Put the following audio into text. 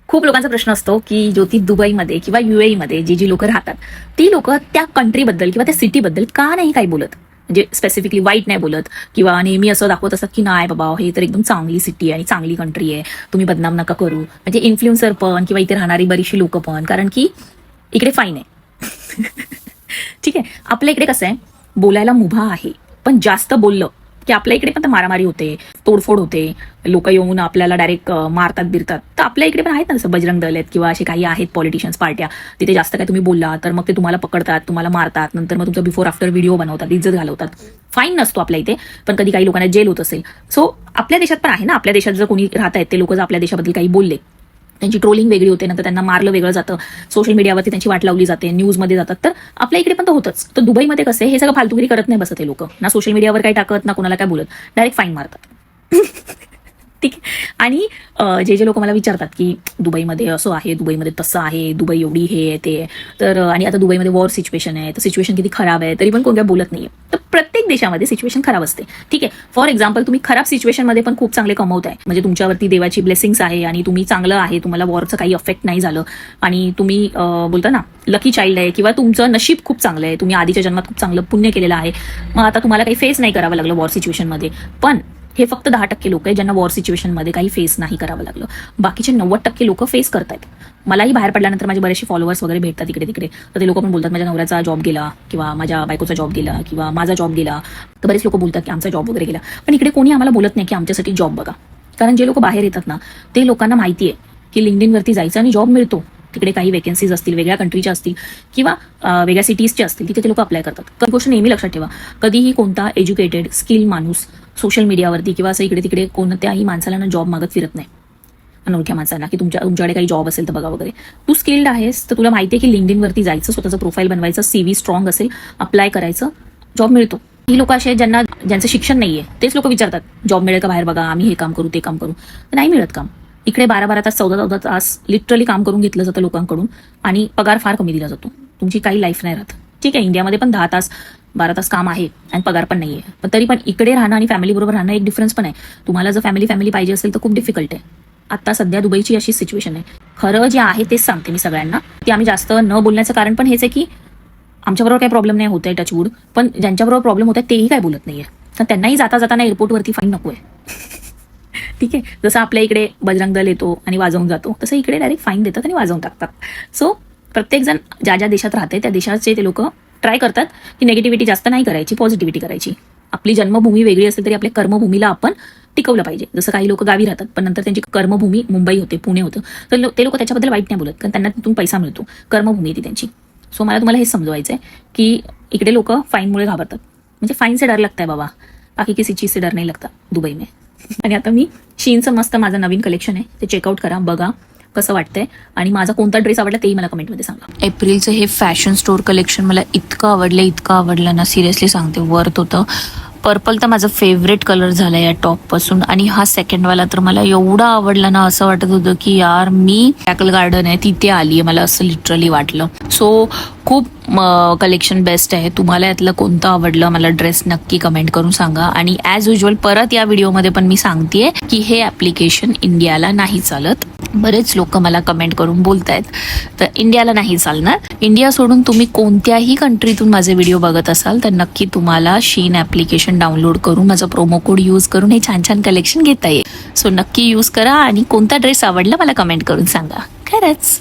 खूप लोकांचा प्रश्न असतो की ज्योती दुबईमध्ये किंवा UAE मध्ये जी लोक राहतात ती लोक त्या कंट्रीबद्दल किंवा त्या सिटीबद्दल का नाही काही बोलत, म्हणजे स्पेसिफिकली वाईट नाही बोलत किंवा नेहमी असं दाखवत असतात की नाही बाबा हे तर एकदम चांगली सिटी आहे आणि चांगली कंट्री आहे, तुम्ही बदनाम नका करू. म्हणजे इन्फ्लुएन्सर पण किंवा इथे राहणारी बरीचशी लोक पण, कारण की इकडे फाईन आहे. ठीक आहे, आपल्या इकडे कसं आहे, बोलायला मुभा आहे, पण जास्त बोललं की आपल्या इकडे पण तर मारामारी होते, तोडफोड होते, लोक येऊन आपल्याला डायरेक्ट मारतात बिरतात. तर आपल्या इकडे पण आहेत ना, जसं बजरंग दल आहेत किंवा असे काही आहेत पॉलिटिशियन्स पार्ट्या, तिथे जास्त काय तुम्ही बोलला तर मग ते तुम्हाला पकडतात, तुम्हाला मारतात, नंतर मग तुमचा बिफोर आफ्टर व्हिडिओ बनवतात, इज्जत घालवतात. फाईन नसतो आपल्या इथे, पण कधी काही लोकांना जेल होत असेल. सो आपल्या देशात पण आहे ना, आपल्या देशात जर कोणी राहत आहेत ते लोक जर आपल्या देशाबद्दल काही बोलले, त्यांची ट्रोलिंग वेगळी होते, नंतर त्यांना मारलं वेगळं जातं, सोशल मीडियावरती त्यांची वाट लावली जाते, न्यूजमध्ये जातात. तर आपल्या इकडे पण तर होतच. तर दुबईमध्ये कसं हे सगळं फालतूगिरी करत नाही बसत हे लोक, ना सोशल मीडियावर काही टाकत ना कोणाला काय बोलत, डायरेक्ट फाईन मारतात. ठीक आहे. आणि जे लोक मला विचारतात की दुबईमध्ये असं आहे, दुबईमध्ये तसं आहे, दुबई एवढी हे आहे ते आहे, तर आणि आता दुबईमध्ये वॉर सिच्युएशन आहे, तर सिच्युएशन किती खराब आहे, तरी पण कोण काय बोलत नाहीये. तर प्रत्येक देशामध्ये सिच्युएशन खराब असते. ठीक आहे, फॉर एक्झाम्पल तुम्ही खराब सिच्युएशनमध्ये पण खूप चांगले कमवताय, म्हणजे तुमच्यावरती देवाची ब्लेसिंग्स आहे आणि तुम्ही चांगलं आहे, तुम्हाला वॉरचं काही अफेक्ट नाही झालं आणि तुम्ही बोलता ना लकी चाइल्ड आहे किंवा तुमचं नशीब खूप चांगलं आहे, तुम्ही आधीच्या जन्मात खूप चांगलं पुण्य केलेलं आहे, मग आता तुम्हाला काही फेस नाही करावं लागलं वॉर सिच्युएशनमध्ये. पण हे फक्त 10% लोक आहेत ज्यांना वॉर सिच्युएशनमध्ये काही फेस नाही करावं लागलं, बाकीचे 90% लोक फेस करतायत. मलाही बाहेर पडल्यानंतर माझे बरेचसे फॉलोअर्स वगैरे भेटतात इकडे तिकडे, तर ते लोक पण बोलतात माझ्या नवऱ्याचा जॉब गेला किंवा माझ्या बायकोचा जॉब गेला किंवा माझा जॉब गेला. तर बरेच लोक बोलतात की आमचा जॉब वगैरे गेला, पण इकडे कोणी आम्हाला बोलत नाही की आमच्यासाठी जॉब बघा. कारण जे लोक बाहेर येतात ना, ते लोकांना माहिती आहे की लिंक्डइनवरती जायचं आणि जॉब मिळतो. तिकडे काही वेकन्सीज असतील, वेगळ्या कंट्रीच्या असतील किंवा वेगळ्या सिटीजच्या असतील, तिथे ते लोक अप्लाय करतात. ही गोष्ट नेहमी लक्षात ठेवा, कधीही कोणता एज्युकेटेड स्किल माणूस सोशल मीडियावरती किंवा असं इकडे तिकडे कोणत्याही माणसाला ना जॉब मागत फिरत नाही, अनोळख्या माणसांना, की तुमच्याकडे काही जॉब असेल तर बघा वगैरे. तू स्किल्ड आहेस तर तुला माहिती आहे की लिंक्डइनवरती जायचं, स्वतःचं प्रोफाईल बनवायचं, CV स्ट्रॉंग असेल, अप्लाय करायचं, जॉब मिळतो. ही लोक असे आहेत ज्यांचं शिक्षण नाहीये, तेच लोक विचारतात जॉब मिळेल का बाहेर बघा, आम्ही हे काम करू ते काम करू. तर नाही मिळत काम. इकडे 12-12 तास 14-14 तास लिटरली काम करून घेतलं जातं लोकांकडून आणि पगार फार कमी दिला जातो. तुमची काही लाईफ नाही राहत. ठीक आहे, इंडियामध्ये पण 10 तास 12 तास काम आहे आणि पगार पण नाहीये, पण तरी पण इकडे राहणं आणि फॅमिली बरोबर राहणं एक डिफरन्स पण आहे. तुम्हाला जर फॅमिली पाहिजे असेल तर खूप डिफिकल्ट आहे. आता सध्या दुबईची अशी सिच्युएशन आहे. खरं जे आहे तेच सांगते मी सगळ्यांना, की आम्ही जास्त न बोलण्याचं कारण पण हेच आहे की आमच्याबरोबर काही प्रॉब्लेम नाही होत आहे टचवूड, पण ज्यांच्याबरोबर प्रॉब्लेम होत आहे तेही काय बोलत नाहीये, तर त्यांनाही जाता जाताना एअरपोर्टवरती फाईन नको आहे. ठीक आहे, जसं आपल्या इकडे बजरंग दल येतो आणि वाजवून जातो, तसं इकडे डायरेक्ट फाईन देतात आणि वाजवून टाकतात. सो प्रत्येकजण ज्या देशात राहते त्या देशाचे ते लोक ट्राय करतात की निगेटिव्हिटी जास्त नाही करायची, पॉझिटिव्हिटी करायची. आपली जन्मभूमी वेगळी असेल तरी आपल्या कर्मभूमीला आपण टिकवलं पाहिजे. जसं काही लोक गावी राहतात पण नंतर त्यांची कर्मभूमी मुंबई होते, पुणे होतं, तर ते लोक त्याच्याबद्दल वाईट नाही बोलत, कारण त्यांना तिथून पैसा मिळतो, कर्मभूमी ती त्यांची. सो मला तुम्हाला हेच समजवायचं आहे की इकडे लोक फाईनमुळे घाबरतात, म्हणजे फाईनचे डर लगता है बाबा, बाकी किसी चीज से डर नाही लगता दुबई में. आणि आता मी शीनचं मस्त माझं नवीन कलेक्शन आहे, ते चेकआउट करा, बघा कसं वाटतंय आणि माझा कोणता ड्रेस आवडला तेही मला कमेंटमध्ये सांगा. एप्रिलचं हे फॅशन स्टोर कलेक्शन मला इतकं आवडलं ना, सिरियसली सांगते, वर्थ होतं. पर्पल तर माझं फेवरेट कलर झाला या टॉप पासून, आणि हा सेकंडवाला तर मला एवढा आवडला ना, असं वाटत होतं की यार मी टॅकल गार्डन आहे तिथे आलीये, मला असं लिटरली वाटलं. सो खूप कलेक्शन बेस्ट आहे. तुम्हाला यातलं कोणतं आवडलं मला ड्रेस नक्की कमेंट करून सांगा. आणि ॲज युजल परत या व्हिडिओमध्ये पण मी सांगतेय की हे ऍप्लिकेशन इंडियाला नाही चालत. बरेच लोक मला कमेंट करून बोलतायत, तर इंडियाला नाही चालणार. इंडिया सोडून तुम्ही कोणत्याही कंट्रीतून माझे व्हिडिओ बघत असाल तर नक्की तुम्हाला शीन ऍप्लिकेशन डाउनलोड करून माझं प्रोमो कोड यूज करून हे छान छान कलेक्शन घेता येईल. सो नक्की यूज करा आणि कोणता ड्रेस आवडला मला कमेंट करून सांगा. खरंच.